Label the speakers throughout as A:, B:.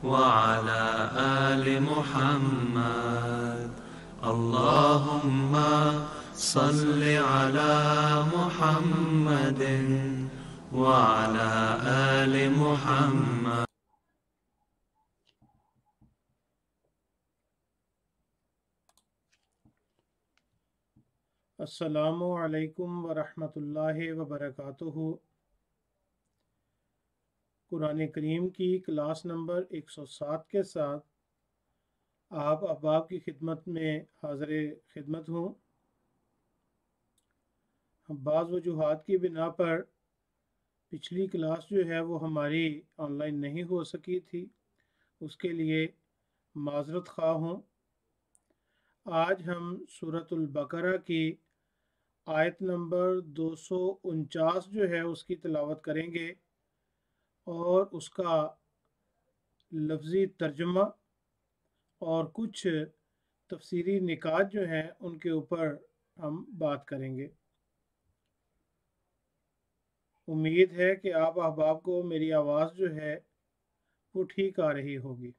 A: وعلى آل محمد. اللهم صل على محمد وعلى آل محمد.
B: السلام علیکم ورحمۃ اللہ وبرکاتہ۔ قرآن کریم کی کلاس نمبر 107 کے ساتھ آپ احباب کی خدمت میں حاضر خدمت ہوں۔ بعض وجوہات کی بنا پر پچھلی کلاس جو ہے وہ ہماری آن لائن نہیں ہو سکی تھی، اس کے لیے معذرت خواہ ہوں۔ آج ہم سورۃ البقرہ کی آیت نمبر 249 جو ہے اس کی تلاوت کریں گے اور اس کا لفظی ترجمہ اور کچھ تفسیری نکات جو ہیں ان کے اوپر ہم بات کریں گے۔ امید ہے کہ آپ احباب کو میری آواز جو ہے وہ ٹھیک آ رہی ہوگی۔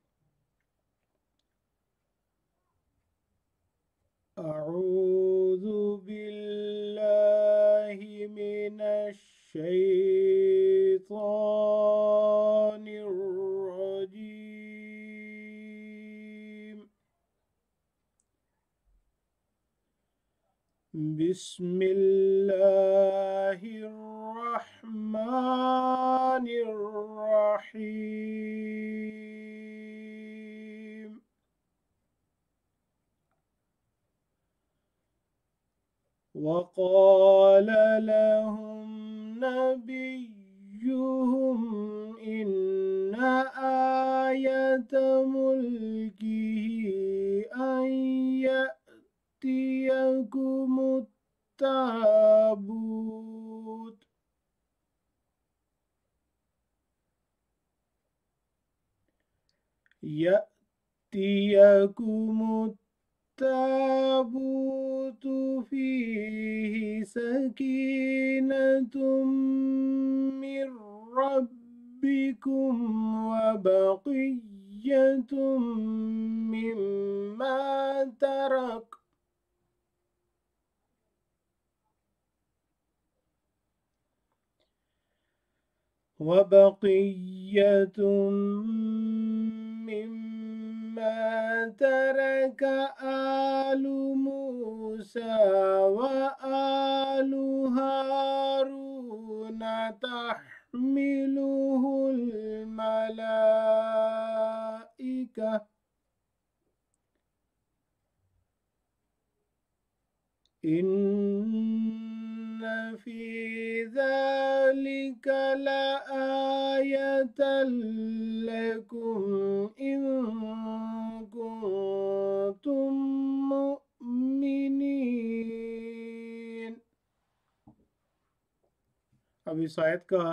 B: اعوذ باللہ من الشیطان الرجیم، بسم اللہ الرحمن الرحیم۔ وقال لهم نبيهم إن آية ملكه أن يأتيكم التابوت فيه سكينة من ربكم وبقية مما ترك آل موسى وآل هارون تحمله الملائكة إن في ذلك لآية لكم إن كنتم مؤمنين۔ اب اس آیت کا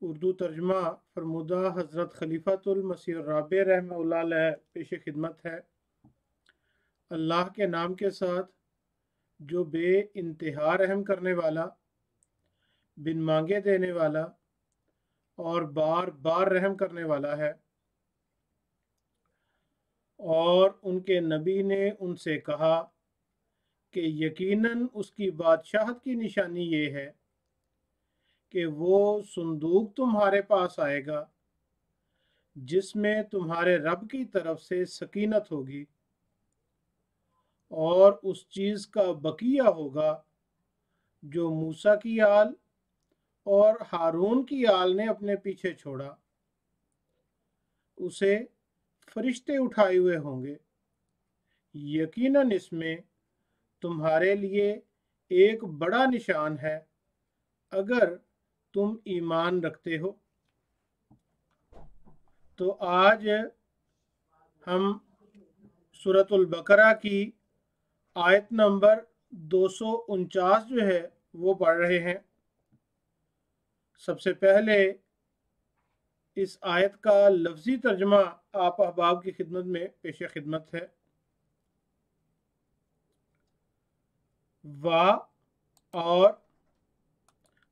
B: اردو ترجمہ فرمودہ حضرت خلیفۃ المسیح الرابع رحمہ اللہ علیہ پیش خدمت ہے۔ اللہ کے نام کے ساتھ جو بے انتہا رحم کرنے والا، بن مانگے دینے والا اور بار بار رحم کرنے والا ہے۔ اور ان کے نبی نے ان سے کہا کہ یقیناً اس کی بادشاہت کی نشانی یہ ہے کہ وہ صندوق تمہارے پاس آئے گا جس میں تمہارے رب کی طرف سے سکینت ہوگی اور اس چیز کا بقیہ ہوگا جو موسیٰ کی آل اور ہارون کی آل نے اپنے پیچھے چھوڑا، اسے فرشتے اٹھائے ہوئے ہوں گے۔ یقیناً اس میں تمہارے لیے ایک بڑا نشان ہے اگر تم ایمان رکھتے ہو۔ تو آج ہم سورۃ البقرہ کی آیت نمبر 249 جو ہے وہ پڑھ رہے ہیں۔ سب سے پہلے اس آیت کا لفظی ترجمہ آپ احباب کی خدمت میں پیش خدمت ہے۔ وا اور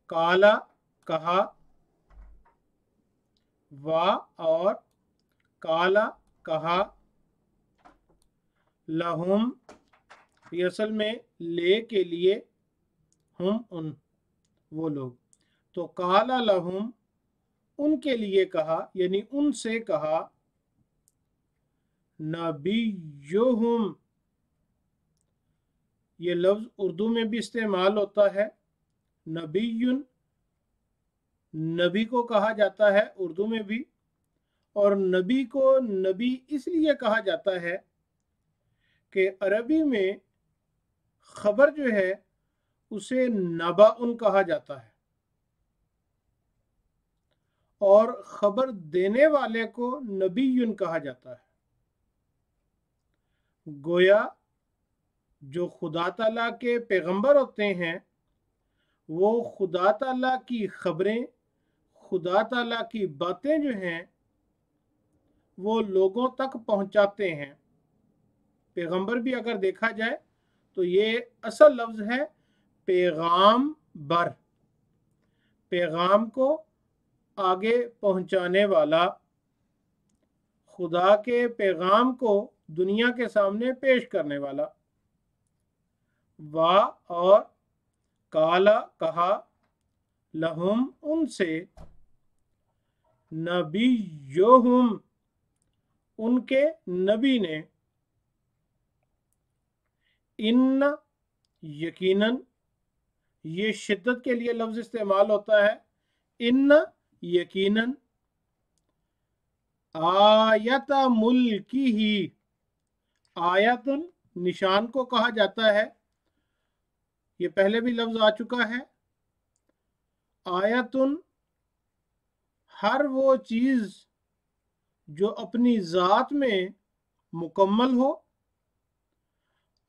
B: کالا کہا، وا اور काला कहा, लहुम ये असल में ले के लिए, हम उन वो लोग, तो काला लहुम उनके लिए कहा यानी उनसे कहा, नबियुहुम ये लफ्ज़ उर्दू में भी इस्तेमाल होता है। नबीयुन नबी को कहा जाता है उर्दू में भी, और नबी को नबी इसलिए कहा जाता है कि अरबी में खबर जो है उसे नबाउन कहा जाता है, और खबर देने वाले को नबीयुन कहा जाता है। गोया जो खुदा ताला के पैगंबर होते हैं वो खुदा ताला की खबरें, खुदा ताला की बातें जो हैं वो लोगों तक पहुंचाते हैं। पैगंबर भी अगर देखा जाए तो ये असल लफ्ज़ है पैगाम बर, पैगाम को आगे पहुंचाने वाला, खुदा के पैगाम को दुनिया के सामने पेश करने वाला। वा और काला कहा, लहुम उनसे, नबियुहुम उनके नबी ने, इन यकीनन ये शिद्दत के लिए लफ्ज़ इस्तेमाल होता है, इन यकीनन, आयत मुल्की ही, आयतुन निशान को कहा जाता है, ये पहले भी लफ्ज़ आ चुका है। आयतुन हर वो चीज़ जो अपनी ज़ात में मुकम्मल हो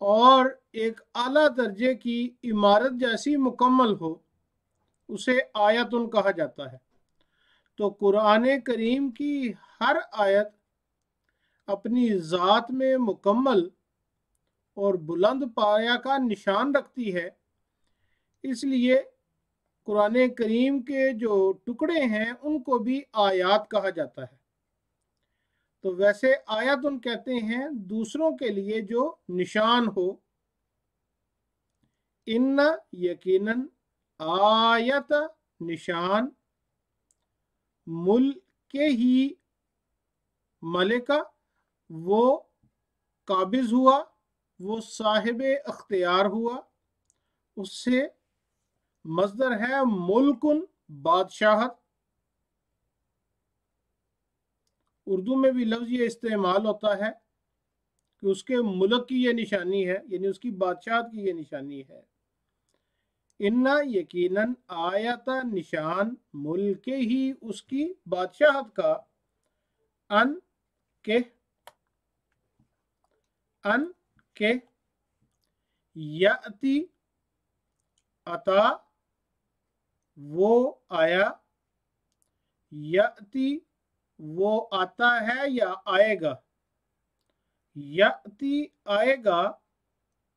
B: और एक आला दर्जे की इमारत जैसी मुकम्मल हो, उसे आयतुन कहा जाता है। तो कुरान करीम की हर आयत अपनी ज़ात में मुकम्मल और बुलंद पाया का निशान रखती है, इसलिए कुरान करीम के जो टुकड़े हैं उनको भी आयात कहा जाता है। तो वैसे आयतुन कहते हैं दूसरों के लिए जो निशान हो। इन्ना यकीनन, आयत निशान, मुल्के ही मलिका वो काबिज हुआ, वो साहिब अख्तियार हुआ, उससे मस्दर है मुल्कुन बादशाहत। उर्दू में भी लफ्ज़ ये इस्तेमाल होता है कि उसके मुल्क की ये निशानी है, यानी उसकी बादशाहत की ये निशानी है। इन्ना यकीनन, आयत निशान, मुल्के ही उसकी बादशाहत का, अन के याति अता वो आया, याति वो आता है या आएगा, याति आएगा,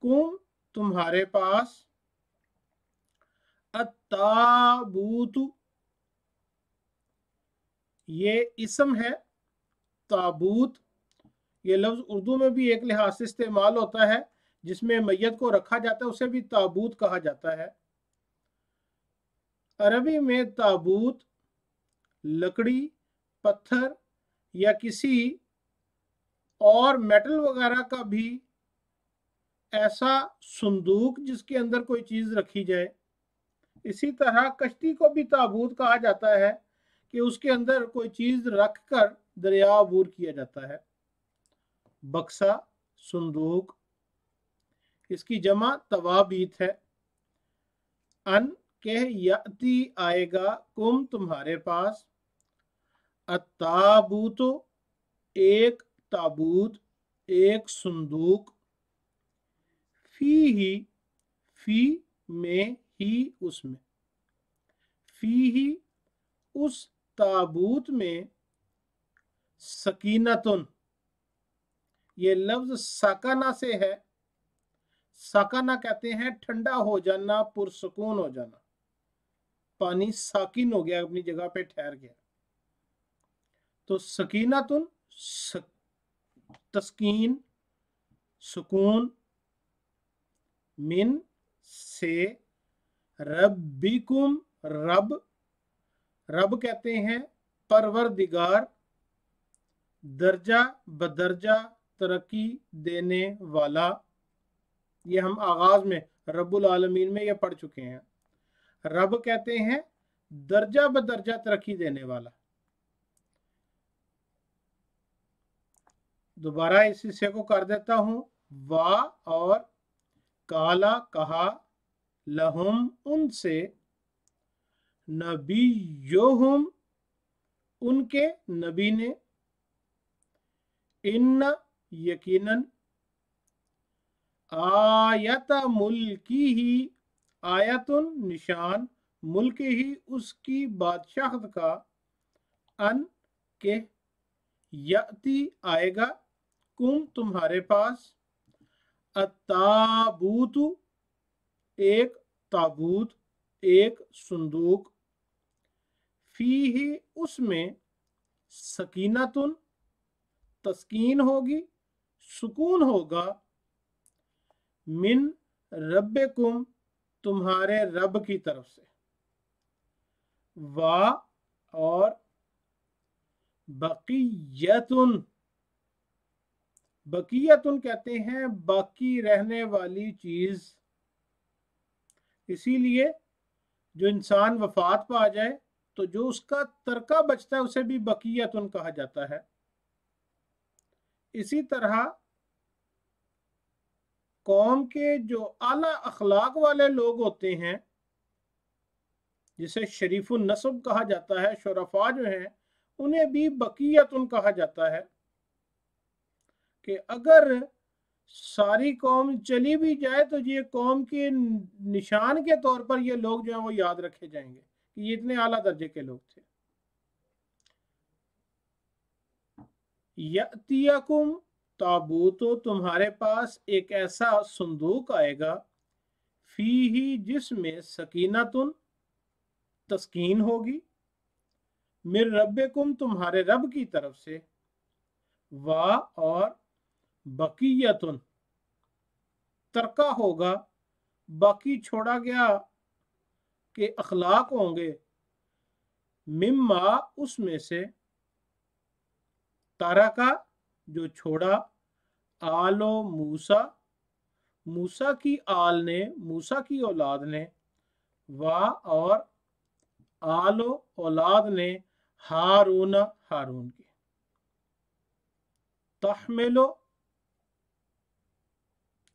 B: कुम तुम्हारे पास, अत्ताबूतु ये इसम है, ताबूत ये लफ्ज़ उर्दू में भी एक लिहाज से इस्तेमाल होता है, जिसमें मैयत को रखा जाता है उसे भी ताबूत कहा जाता है। अरबी में ताबूत लकड़ी, पत्थर या किसी और मेटल वगैरह का भी ऐसा संदूक जिसके अंदर कोई चीज़ रखी जाए। इसी तरह कश्ती को भी ताबूत कहा जाता है कि उसके अंदर कोई चीज़ रख कर दरिया अबूर किया जाता है। बक्सा, संदूक, इसकी जमा तवाबीत है। अन के याति आएगा, कुम तुम्हारे पास, अत्ताबूतो एक ताबूत, एक संदूक, फी में ही उसमें, फी उस ताबूत में, सकीनतुन ये लफ्ज़ साकाना से है। साकाना कहते हैं ठंडा हो जाना, पुरसकून हो जाना, पानी साकिन हो गया, अपनी जगह पे ठहर गया। तो सकीनतुन تسکین سکون، من سے، ربکم رب، رب کہتے ہیں پروردگار، درجہ بدرجہ ترقی دینے والا، یہ ہم آغاز میں رب العالمین میں یہ پڑھ چکے ہیں۔ رب کہتے ہیں درجہ بدرجہ ترقی دینے والا۔ دوبارہ اس حصے کو کر دیتا ہوں، وا اور کالا کہا، لہم ان سے، نبیہم ان کے نبی نے، ان یقیناً، آیت ملکی ہی، آیتن نشان، ملک ہی اس کی بادشاہت کا، ان کہ یاتی آئے گا، کم تمہارے پاس، التابوت ایک تابوت، ایک صندوق، فیہ اس میں، سکینتن تسکین ہوگی، سکون ہوگا، من ربکم تمہارے رب کی طرف سے، وا اور بقیتن، بقیتن کہتے ہیں باقی رہنے والی چیز، اسی لیے جو انسان وفات پا جائے تو جو اس کا ترکہ بچتا ہے اسے بھی بقیتن کہا جاتا ہے۔ اسی طرح قوم کے جو اعلیٰ اخلاق والے لوگ ہوتے ہیں جسے شریف النسب کہا جاتا ہے، شرفاء جو ہیں انہیں بھی بقیتن کہا جاتا ہے، کہ اگر ساری قوم چلی بھی جائے تو یہ قوم کے نشان کے طور پر یہ لوگ جو ہیں وہ یاد رکھے جائیں گے کہ یہ اتنے اعلیٰ درجے کے لوگ تھے۔ یأتیکم تابوت، تمہارے پاس ایک ایسا صندوق آئے گا، فیہ جس میں، سکینتن تسکین ہوگی، من ربکم تمہارے رب کی طرف سے، وا اور بقیتن ترکہ ہوگا، باقی چھوڑا گیا کہ اخلاق ہوں گے، مما اس میں سے، ترکہ جو چھوڑا، آلو موسیٰ موسیٰ کی آل نے، موسیٰ کی اولاد نے، وا اور آلو اولاد نے، ہارون ہارون کی، تحملو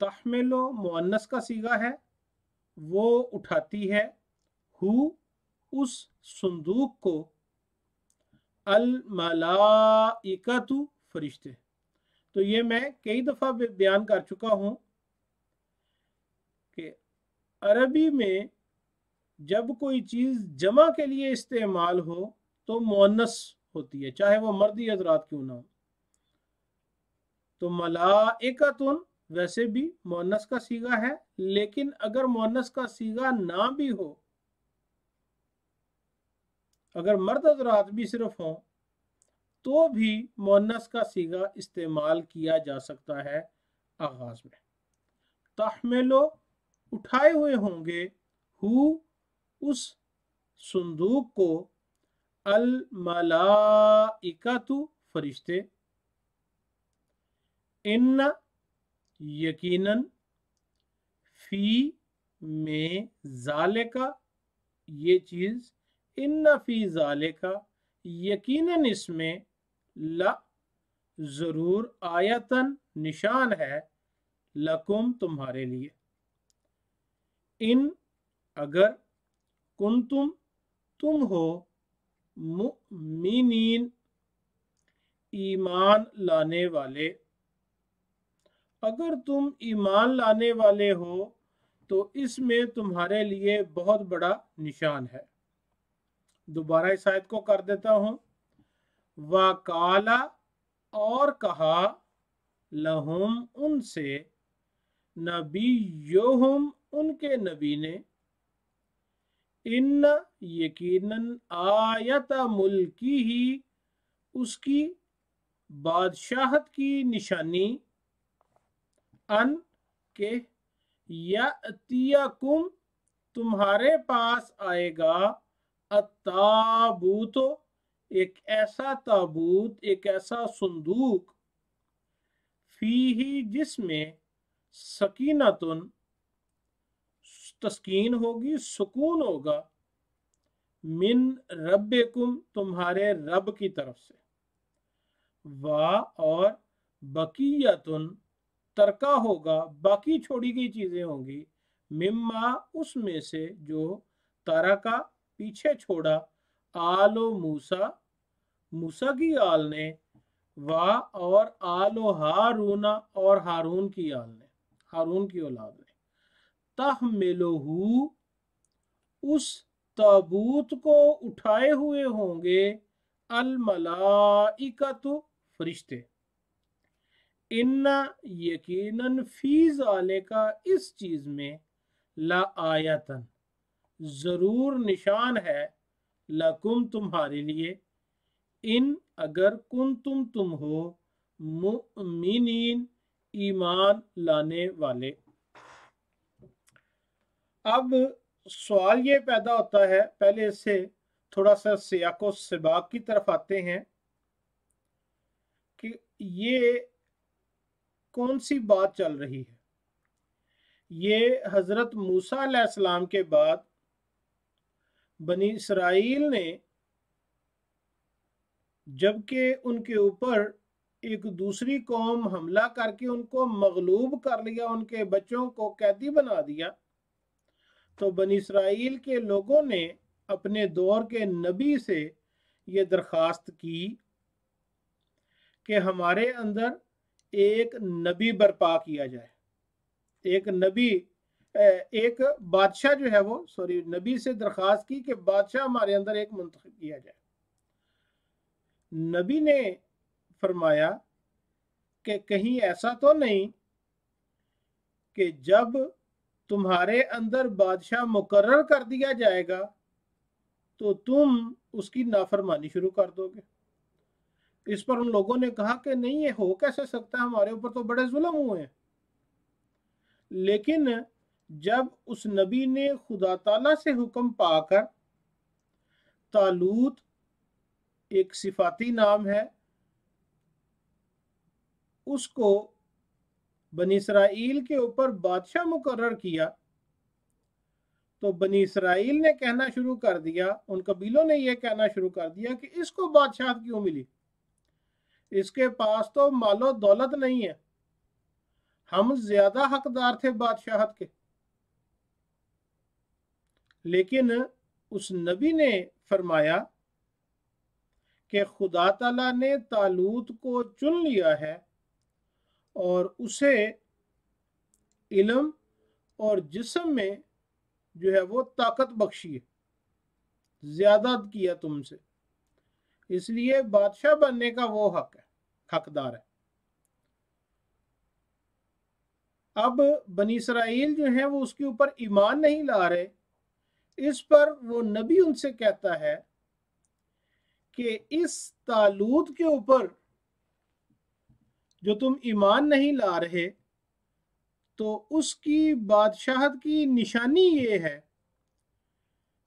B: تحملو مؤنث کا صیغہ ہے، وہ اٹھاتی ہے، ہو اس صندوق کو، الملائکۃ فرشتے۔ تو یہ میں کئی دفعہ بیان کر چکا ہوں کہ عربی میں جب کوئی چیز جمع کے لیے استعمال ہو تو مؤنث ہوتی ہے، چاہے وہ مردی حضرات کیوں نہ ہو۔ تو ملائکۃ ویسے بھی مؤنث کا صیغہ ہے، لیکن اگر مؤنث کا صیغہ نہ بھی ہو، اگر مرد حضرات بھی صرف ہوں تو بھی مؤنث کا صیغہ استعمال کیا جا سکتا ہے آغاز میں۔ تحملو اٹھائے ہوئے ہوں گے، ہو اس صندوق کو، الملائکۃ فرشتے، ان یقیناً، فی میں، ذالکا یہ چیز، ان فی ذالکا یقیناً اس میں، لا ضرور، آیتن نشان ہے، لکم تمہارے لیے، ان اگر، کنتم تم ہو، مؤمنین ایمان لانے والے، اگر تم ایمان لانے والے ہو تو اس میں تمہارے لیے بہت بڑا نشان ہے۔ دوبارہ اس آیت کو کر دیتا ہوں، وَقَالَ اور کہا، لَهُمْ ان سے، نبیہم ان کے نبی نے، ان یقیناً، آیت ملکی ہی اس کی बादशाहत की निशानी अन के यअतियकुम तुम्हारे पास आएगा अत्ताबूत एक ऐसा ताबूत, एक ऐसा संदूक, फीही जिसमें सकीनतुन तस्कीन होगी, सुकून होगा, मिन रब्बिकुम तुम्हारे रब की तरफ से, वा और बकीयतुन तरका होगा, बाकी छोड़ी गई चीजें होंगी, मिम्मा उसमें से जो तरका पीछे छोड़ा, आलो मूसा मूसा की आल ने, वा और आलो हारूना और हारून की आल ने, हारून की औलाद ने, तहमिलुहु उस ताबूत को उठाए हुए होंगे, अल मलाइकतु फरिश्ते, इन्ना यकीनन फी ज़ालिका इस चीज में, ला आयतन जरूर निशान है, लकुम तुम्हारे लिए, इन अगर तुम हो मुमिनीन ईमान लाने वाले। अब सवाल ये पैदा होता है, पहले इससे थोड़ा सा सियाको सिबाक की तरफ आते हैं कि ये कौन सी बात चल रही है। ये हजरत मूसा अलैहिस्सलाम के बाद बनी इसराइल ने जबकि उनके ऊपर एक दूसरी कौम हमला करके उनको मगलूब कर लिया, उनके बच्चों को कैदी बना दिया, तो बनी इसराइल के लोगों ने अपने दौर के नबी से ये दरख्वास्त की कि हमारे अंदर एक नबी बर्पा किया जाए, एक नबी, एक बादशाह जो है वो, सॉरी, नबी से दरख्वास्त की कि बादशाह हमारे अंदर एक मुंतखब किया जाए। नबी ने फरमाया कि कहीं ऐसा तो नहीं कि जब तुम्हारे अंदर बादशाह मुकर्रर कर दिया जाएगा तो तुम उसकी नाफरमानी शुरू कर दोगे। इस पर उन लोगों ने कहा कि नहीं, ये हो कैसे सकता है, हमारे ऊपर तो बड़े जुल्म हुए हैं। लेकिन जब उस नबी ने खुदा ताला से हुक्म पाकर, तालूत एक सिफाती नाम है, उसको बनी इसराइल के ऊपर बादशाह मुकर्रर किया, तो बनी इसराइल ने कहना शुरू कर दिया, उन कबीलों ने यह कहना शुरू कर दिया कि इसको बादशाह क्यों मिली, इसके पास तो मालो दौलत नहीं है, हम ज्यादा हकदार थे बादशाहत के। लेकिन उस नबी ने फरमाया कि खुदा ताला ने तालूत को चुन लिया है और उसे इल्म और जिस्म में जो है वो ताकत बख्शी है, ज्यादा किया तुमसे, इसलिए बादशाह बनने का वो हक है, हकदार है। अब बनी इसराइल जो है वो उसके ऊपर ईमान नहीं ला रहे। इस पर वो नबी उनसे कहता है कि इस तालूत के ऊपर जो तुम ईमान नहीं ला रहे, तो उसकी बादशाहत की निशानी ये है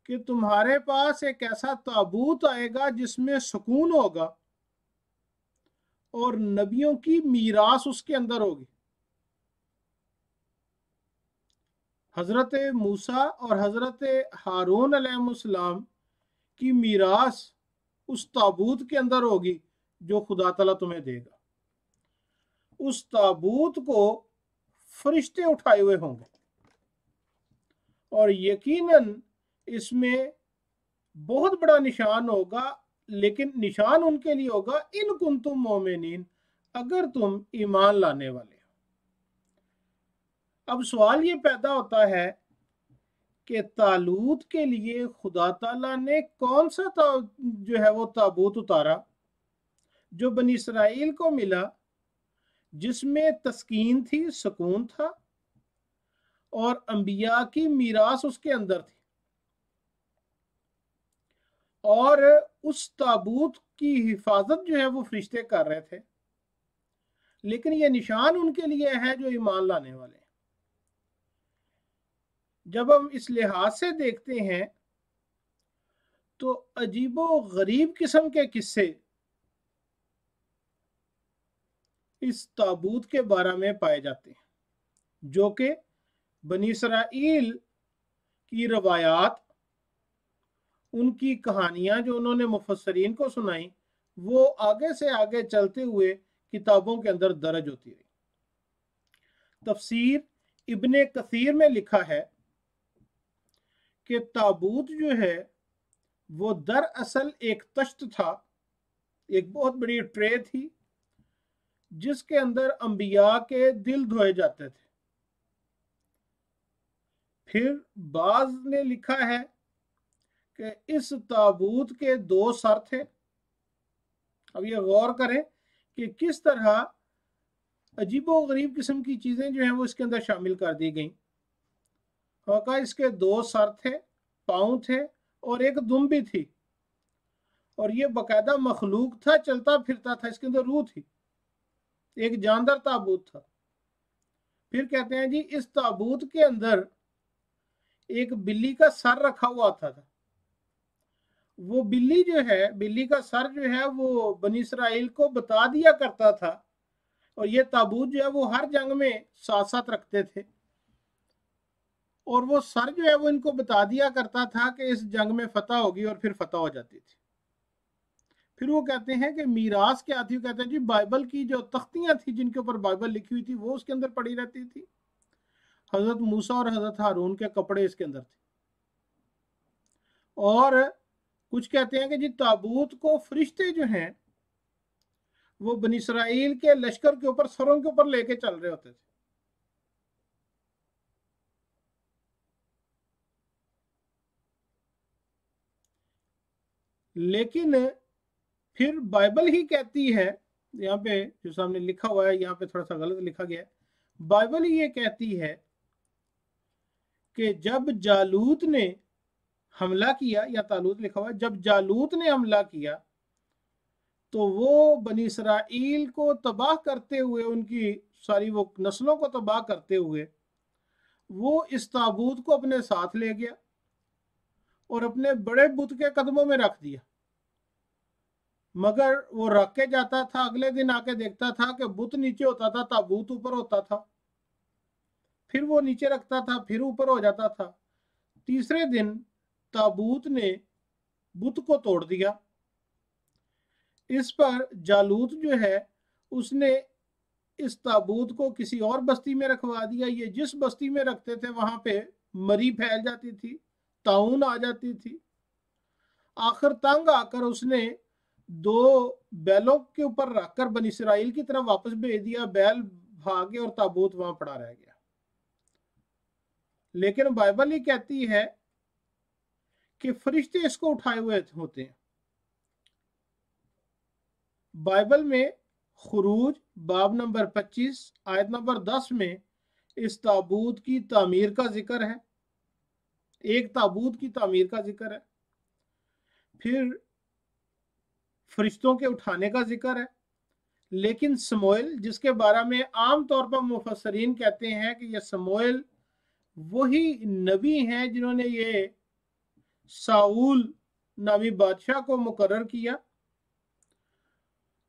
B: कि तुम्हारे पास एक ऐसा ताबूत आएगा जिसमें सुकून होगा और नबियों की मीरास उसके अंदर होगी। हजरत मूसा और हजरत हारून अलैहिस्सलाम की मीरास उस ताबूत के अंदर होगी जो खुदा ताला तुम्हें देगा। उस ताबूत को फरिश्ते उठाए हुए होंगे और यकीनन इसमें बहुत बड़ा निशान होगा, लेकिन निशान उनके लिए होगा इन कुंतुम मोमिनीन, अगर तुम ईमान लाने वाले। अब सवाल ये पैदा होता है कि तालूत के लिए खुदा ताला ने कौन सा जो है वो ताबूत उतारा जो बनी इसराइल को मिला, जिसमें तस्कीन थी, सुकून था और अंबिया की मीरास उसके अंदर थी। और उस ताबूत की हिफाजत जो है वो फरिश्ते कर रहे थे। لیکن یہ نشان ان کے لیے ہے جو ایمان لانے والے ہیں۔ جب ہم اس لحاظ سے دیکھتے ہیں تو عجیب و غریب قسم کے قصے اس تابوت کے بارے میں پائے جاتے ہیں، جو کہ بنی اسرائیل کی روایات، ان کی کہانیاں جو انہوں نے مفسرین کو سنائیں، وہ آگے سے آگے چلتے ہوئے کتابوں کے اندر درج ہوتی رہی۔ تفسیر ابن کثیر میں لکھا ہے کہ تابوت جو ہے وہ دراصل ایک تشت تھا، ایک بہت بڑی ٹرے تھی جس کے اندر انبیاء کے دل دھوئے جاتے تھے۔ پھر بعض نے لکھا ہے کہ اس تابوت کے 2 سر تھے۔ اب یہ غور کریں کہ کس طرح عجیب و غریب قسم کی چیزیں جو ہیں وہ اس کے اندر شامل کر دی گئیں۔ اس کے 2 سر تھے، پاؤں تھے اور ایک دم بھی تھی، اور یہ باقاعدہ مخلوق تھا، چلتا پھرتا تھا، اس کے اندر روح تھی، ایک جاندار تابوت تھا۔ پھر کہتے ہیں جی اس تابوت کے اندر ایک بلی کا سر رکھا ہوا تھا۔ وہ بلی کا سر جو ہے وہ بنی اسرائیل کو بتا دیا کرتا تھا، اور یہ تابوت جو ہے وہ ہر جنگ میں ساتھ ساتھ رکھتے تھے، اور وہ سر جو ہے وہ ان کو بتا دیا کرتا تھا کہ اس جنگ میں فتح ہوگی، اور پھر فتح ہو جاتی تھی۔ پھر وہ کہتے ہیں کہ میراث کیا تھی؟ وہ کہتے ہیں جی بائبل کی جو تختیاں تھیں جن کے اوپر بائبل لکھی ہوئی تھی وہ اس کے اندر پڑی رہتی تھی۔ حضرت موسیٰ اور حضرت ہارون کے کپڑے اس کے اندر تھے، اور کچھ کہتے ہیں کہ جی تابوت کو فرشتے جو ہیں وہ بنی اسرائیل کے لشکر کے اوپر، سروں کے اوپر لے کے چل رہے ہوتے تھے۔ لیکن پھر بائبل ہی کہتی ہے، یہاں پہ جو سامنے لکھا ہوا ہے یہاں پہ تھوڑا سا غلط لکھا گیا ہے، بائبل ہی یہ کہتی ہے کہ جب جالوت نے حملہ کیا، یا تالوت لکھا ہوا ہے، جب جالوت نے حملہ کیا تو وہ بنی اسرائیل کو تباہ کرتے ہوئے، ان کی ساری وہ نسلوں کو تباہ کرتے ہوئے، وہ اس تابوت کو اپنے ساتھ لے گیا اور اپنے بڑے بت کے قدموں میں رکھ دیا۔ مگر وہ رکھ کے جاتا تھا، اگلے دن آ کے دیکھتا تھا کہ بت نیچے ہوتا تھا، تابوت اوپر ہوتا تھا، پھر وہ نیچے رکھتا تھا، پھر اوپر ہو جاتا تھا۔ تیسرے دن تابوت نے بت کو توڑ دیا۔ اس پر جالوت جو ہے اس نے اس تابوت کو کسی اور بستی میں رکھوا دیا۔ یہ جس بستی میں رکھتے تھے وہاں پہ مری پھیل جاتی تھی، طاعون آ جاتی تھی۔ آخر تنگ آ کر اس نے 2 بیلوں کے اوپر رکھ کر بنی اسرائیل کی طرف واپس بھیج دیا، بیل بھاگے اور تابوت وہاں پڑا رہ گیا۔ لیکن بائبل ہی کہتی ہے کہ فرشتے اس کو اٹھائے ہوئے ہوتے ہیں۔ بائبل میں خروج باب نمبر 25 آیت نمبر 10 میں اس تابوت کی تعمیر کا ذکر ہے، ایک تابوت کی تعمیر کا ذکر ہے، پھر فرشتوں کے اٹھانے کا ذکر ہے۔ لیکن سموئیل، جس کے بارے میں عام طور پر مفسرین کہتے ہیں کہ یہ سموئیل وہی نبی ہیں جنہوں نے یہ ساؤل نامی بادشاہ کو مقرر کیا،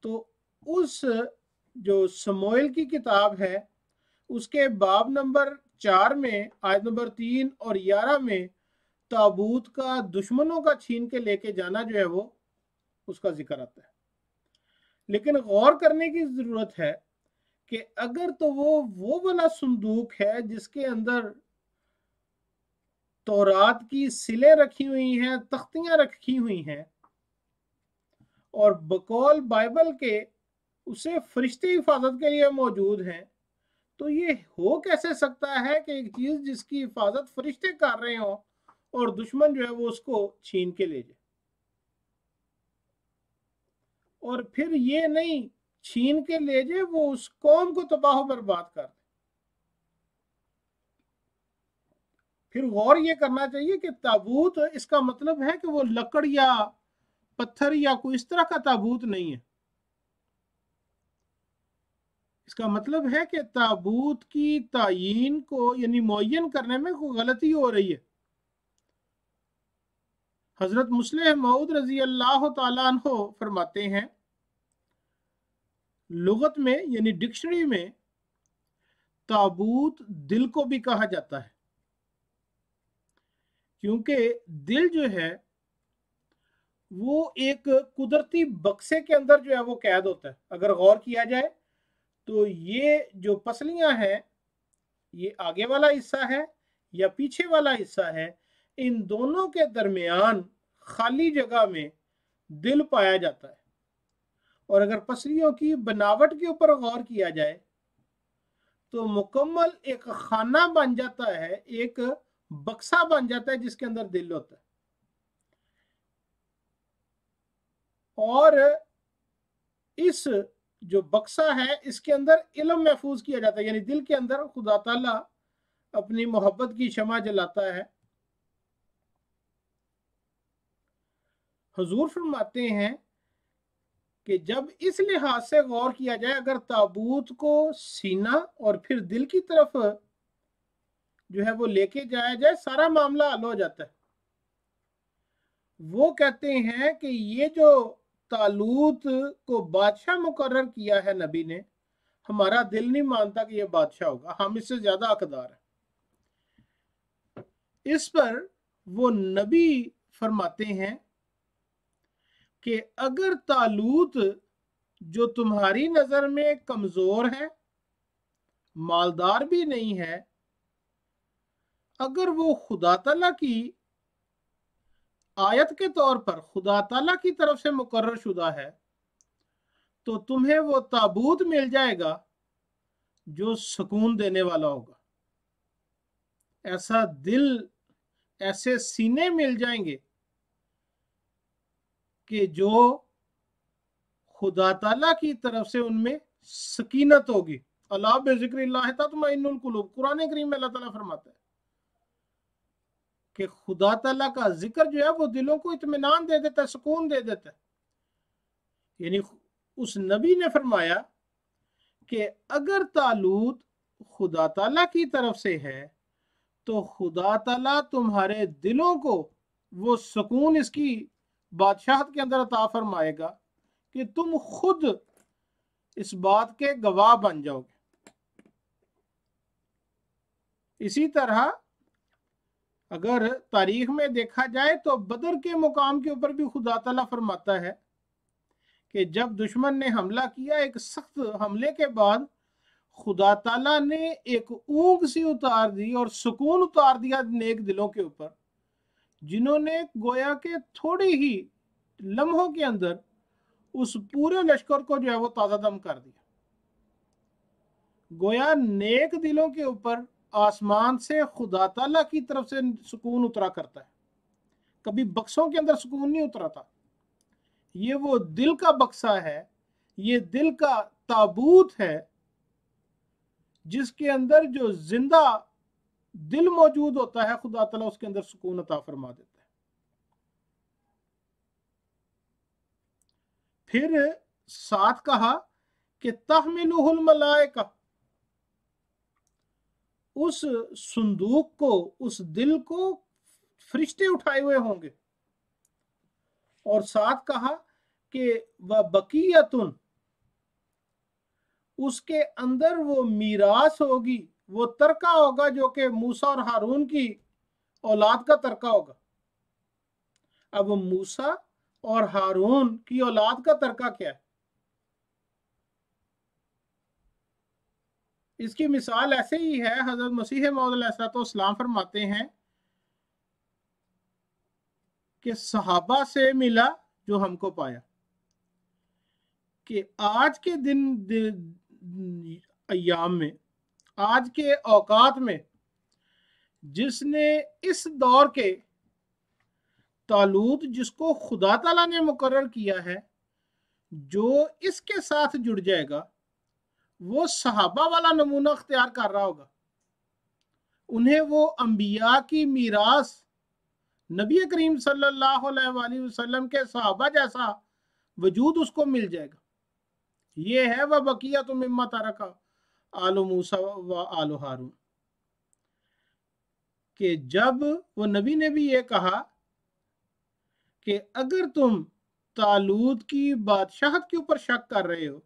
B: تو اس جو سموئیل کی کتاب ہے اس کے باب نمبر 4 میں آیت نمبر 3 اور 11 میں تابوت کا دشمنوں کا چھین کے لے کے جانا جو ہے وہ اس کا ذکر آتا ہے۔ لیکن غور کرنے کی ضرورت ہے کہ اگر تو وہ والا صندوق ہے جس کے اندر تورات کی سلیں رکھی ہوئی ہیں، تختیاں رکھی ہوئی ہیں، اور بقول بائبل کے اسے فرشتے حفاظت کے لیے موجود ہیں، تو یہ ہو کیسے سکتا ہے کہ ایک چیز جس کی حفاظت فرشتے کر رہے ہوں اور دشمن جو ہے وہ اس کو چھین کے لے جائے؟ اور پھر یہ نہیں چھین کے لے جائے، وہ اس قوم کو تباہ و برباد کر دے۔ پھر غور یہ کرنا چاہیے کہ تابوت اس کا مطلب ہے کہ وہ لکڑ یا پتھر یا کوئی اس طرح کا تابوت نہیں ہے۔ اس इसका मतलब है कि ताबूत की तायीन को यानी मुअय्यन करने में कोई गलती हो रही है। हजरत मुस्लिम मऊद रजी अल्लाह तआला अन्हो फरमाते हैं, लुगत में यानी डिक्शनरी में ताबूत दिल को भी कहा जाता है, क्योंकि दिल जो है वो एक कुदरती बक्से के अंदर जो है वो कैद होता है। अगर गौर किया जाए तो ये जो पसलियां हैं, ये आगे वाला हिस्सा है या पीछे वाला हिस्सा है, इन दोनों के दरमियान खाली जगह में दिल पाया जाता है। और अगर पसलियों की बनावट के ऊपर गौर किया जाए तो मुकम्मल एक खाना बन जाता है, एक बक्सा बन जाता है जिसके अंदर दिल होता है। और इस जो बक्सा है इसके अंदर इल्म महफूज किया जाता है, यानी दिल के अंदर खुदा ताला अपनी मोहब्बत की शमा जलाता है। हुजूर फरमाते हैं कि जब इस लिहाज से गौर किया जाए, अगर ताबूत को सीना और फिर दिल की तरफ जो है वो लेके जाया जाए, सारा मामला हल हो जाता है। वो कहते हैं कि ये जो तालूत को बादशाह मुकर्रर किया है नबी ने, हमारा दिल नहीं मानता कि ये बादशाह होगा, हम इससे ज्यादा हकदार हैं। इस पर वो नबी फरमाते हैं कि अगर तालूत जो तुम्हारी नजर में कमजोर है, मालदार भी नहीं है, अगर वो खुदा ताला की आयत के तौर पर खुदा ताला की तरफ से मुकर्रर शुदा है, तो तुम्हें वो ताबूत मिल जाएगा जो सुकून देने वाला होगा। ऐसा दिल, ऐसे सीने मिल जाएंगे कि जो खुदा ताला की तरफ से उनमें सकीनत होगी। अला बिज़िक्रिल्लाह तत्मइन्नुल कुलूब, कुरान करीम में अल्लाह ताला फरमाता है कि खुदा ताला का जिक्र जो है वो दिलों को इत्मीनान दे देता है, सुकून दे देता है। यानी उस नबी ने फरमाया कि अगर तालूत खुदा ताला की तरफ से है तो खुदा ताला तुम्हारे दिलों को वो सुकून इसकी बादशाहत के अंदर अता फरमाएगा कि तुम खुद इस बात के गवाह बन जाओगे। इसी तरह अगर तारीख में देखा जाए तो बदर के मुकाम के ऊपर भी खुदा ताला फरमाता है कि जब दुश्मन ने हमला किया, एक सख्त हमले के बाद खुदा ताला ने एक ऊंग सी उतार दी और सुकून उतार दिया नेक दिलों के ऊपर, जिन्होंने गोया के थोड़ी ही लम्हों के अंदर उस पूरे लश्कर को जो है वो ताजा दम कर दिया। गोया नेक दिलों के ऊपर आसमान से खुदा ताला की तरफ से सुकून उतरा करता है, कभी बक्सों के अंदर सुकून नहीं उतरा था। ये वो दिल का बक्सा है, ये दिल का ताबूत है जिसके अंदर जो जिंदा दिल मौजूद होता है, खुदा ताला उसके अंदर सुकून अता फरमा देता है। फिर साथ कहा कि तहमिलुहुल मलाइका, उस संदूक को, उस दिल को फरिश्ते उठाए हुए होंगे। और साथ कहा कि व बकीयतुन, उसके अंदर वो मीरास होगी, वो तरका होगा जो कि मूसा और हारून की औलाद का तरका होगा। अब मूसा और हारून की औलाद का तरका क्या है? इसकी मिसाल ऐसे ही है, हजरत मसीह मौऊद अलैहिस्सलाम फरमाते हैं कि सहाबा से मिला जो हमको पाया, कि आज के अय्याम में, आज के औकात में जिसने इस दौर के तालूत जिसको खुदा ताला ने मुकर्रर किया है, जो इसके साथ जुड़ जाएगा वो सहाबा वाला नमूना अख्तियार कर रहा होगा। उन्हें वो अंबिया की मीरास नबी करीम सल्लल्लाहु अलैहि वसल्लम के सहाबा जैसा वजूद उसको मिल जाएगा। ये है वह बकियतुम मिम्मा तरका, आल मूसा व आल हारून, कि जब वो नबी ने भी ये कहा कि अगर तुम तालूत की बादशाहत के ऊपर शक कर रहे हो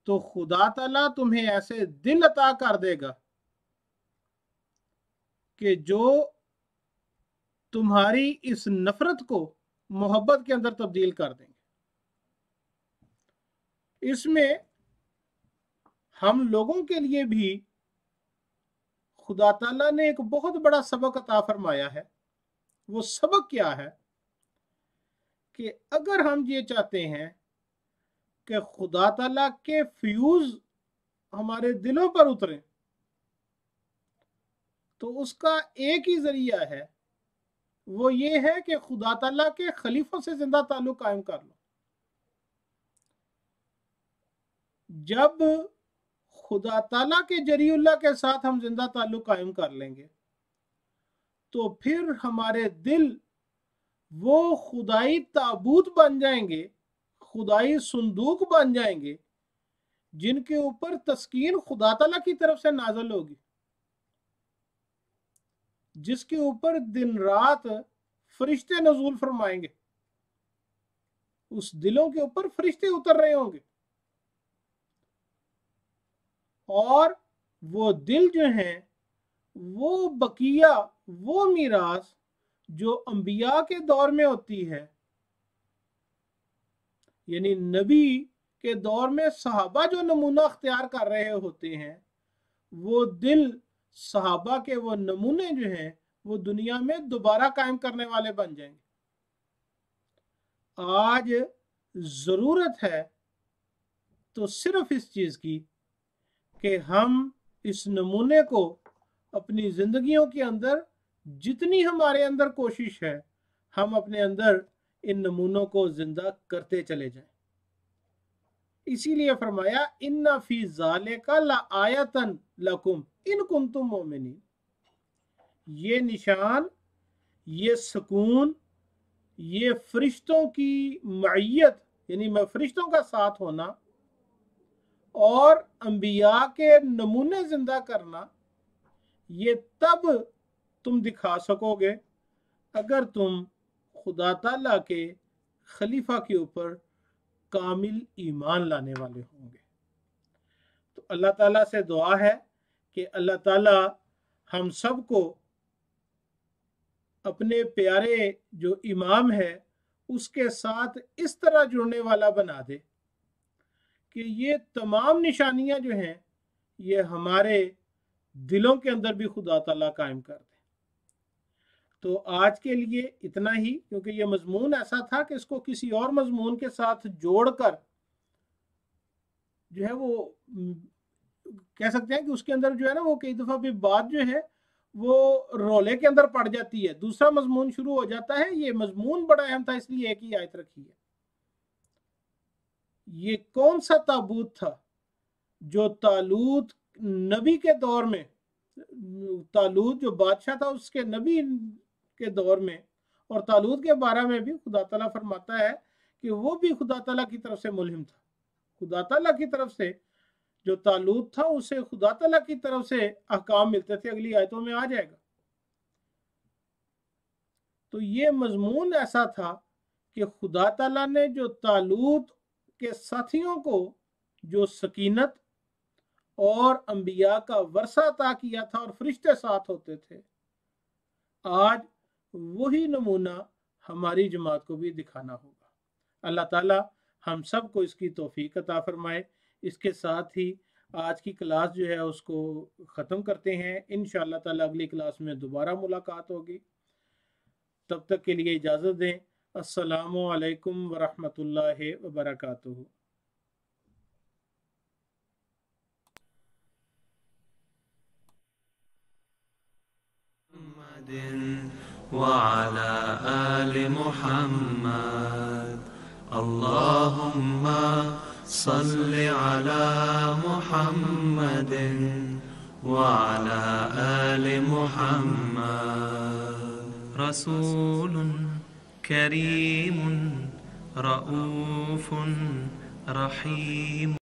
B: तो खुदा ताला तुम्हें ऐसे दिल अता कर देगा कि जो तुम्हारी इस नफरत को मोहब्बत के अंदर तब्दील कर देंगे। इसमें हम लोगों के लिए भी खुदा ताला ने एक बहुत बड़ा सबक अता फरमाया है। वो सबक क्या है कि अगर हम ये चाहते हैं कि खुदा ताला के फ्यूज हमारे दिलों पर उतरे तो उसका एक ही जरिया है, वो ये है कि खुदा ताला के खलीफों से जिंदा ताल्लुक कायम कर लो। जब खुदा ताला के जरीउल्लाह के साथ हम जिंदा ताल्लुक कायम कर लेंगे तो फिर हमारे दिल वो खुदाई ताबूत बन जाएंगे, खुदाई संदूक बन जाएंगे, जिनके ऊपर तस्कीन खुदा ताला की तरफ से नाज़िल होगी, जिसके ऊपर दिन रात फरिश्ते नज़ूल फरमाएंगे। उस दिलों के ऊपर फरिश्ते उतर रहे होंगे और वो दिल जो हैं वो बकिया, वो मीरास जो अंबिया के दौर में होती है, यानी नबी के दौर में सहाबा जो नमूना अख्तियार कर रहे होते हैं, वो दिल सहाबा के वो नमूने जो हैं वो दुनिया में दोबारा कायम करने वाले बन जाएंगे। आज जरूरत है तो सिर्फ इस चीज की कि हम इस नमूने को अपनी जिंदगियों के अंदर जितनी हमारे अंदर कोशिश है, हम अपने अंदर इन नमूनों को जिंदा करते चले जाएं। इसीलिए फरमाया इन्ना फी ज़ालिका ला आयतन लकुम इन कुंतुम मोमिनीन। ये निशान, ये सुकून, ये फरिश्तों की मईयत यानी फरिश्तों का साथ होना और अंबिया के नमूने जिंदा करना, ये तब तुम दिखा सकोगे अगर तुम खुदा ताला के खलीफा के ऊपर कामिल ईमान लाने वाले होंगे। तो अल्लाह ताला से दुआ है कि अल्लाह ताला हम सबको अपने प्यारे जो इमाम है उसके साथ इस तरह जुड़ने वाला बना दे कि ये तमाम निशानियां जो हैं ये हमारे दिलों के अंदर भी खुदा ताला कायम कर दे। तो आज के लिए इतना ही, क्योंकि ये मजमून ऐसा था कि इसको किसी और मजमून के साथ जोड़कर जो है वो कह सकते हैं कि उसके अंदर जो है ना वो कई दफ़ा भी बात जो है वो रोले के अंदर पड़ जाती है, दूसरा मजमून शुरू हो जाता है। ये मजमून बड़ा अहम था इसलिए एक ही आयत रखी है। ये कौन सा ताबूत था जो तालूत नबी के दौर में, तालूत जो बादशाह था उसके नबी के दौर में, और तालूत के बारे में भी खुदा ताला फरमाता है कि वो भी खुदा ताला की तरफ से मुल्हिम था। खुदा ताला की तरफ से जो तालूत था उसे खुदा ताला की तरफ से अहकाम मिलते थे, अगली आयतों में आ जाएगा। तो ये मजमून ऐसा था कि खुदा ताला ने जो तालूत के साथियों को जो सकीनत और अंबिया का वर्षा अता किया था और फरिश्ते साथ होते थे, आज वही नमूना हमारी जमात को भी दिखाना होगा। अल्लाह ताला हम सब को इसकी तौफीक अता फरमाए। इसके साथ ही आज की क्लास जो है उसको ख़त्म करते हैं। इंशाअल्लाह ताला अगली क्लास में दोबारा मुलाकात होगी। तब तक के लिए इजाज़त दें। अस्सलामु अलैकुम वरहमतुल्लाहि वबरकातुहू।
A: وعلى آل محمد اللهم صل على محمد وعلى آل محمد رسول كريم رؤوف رحيم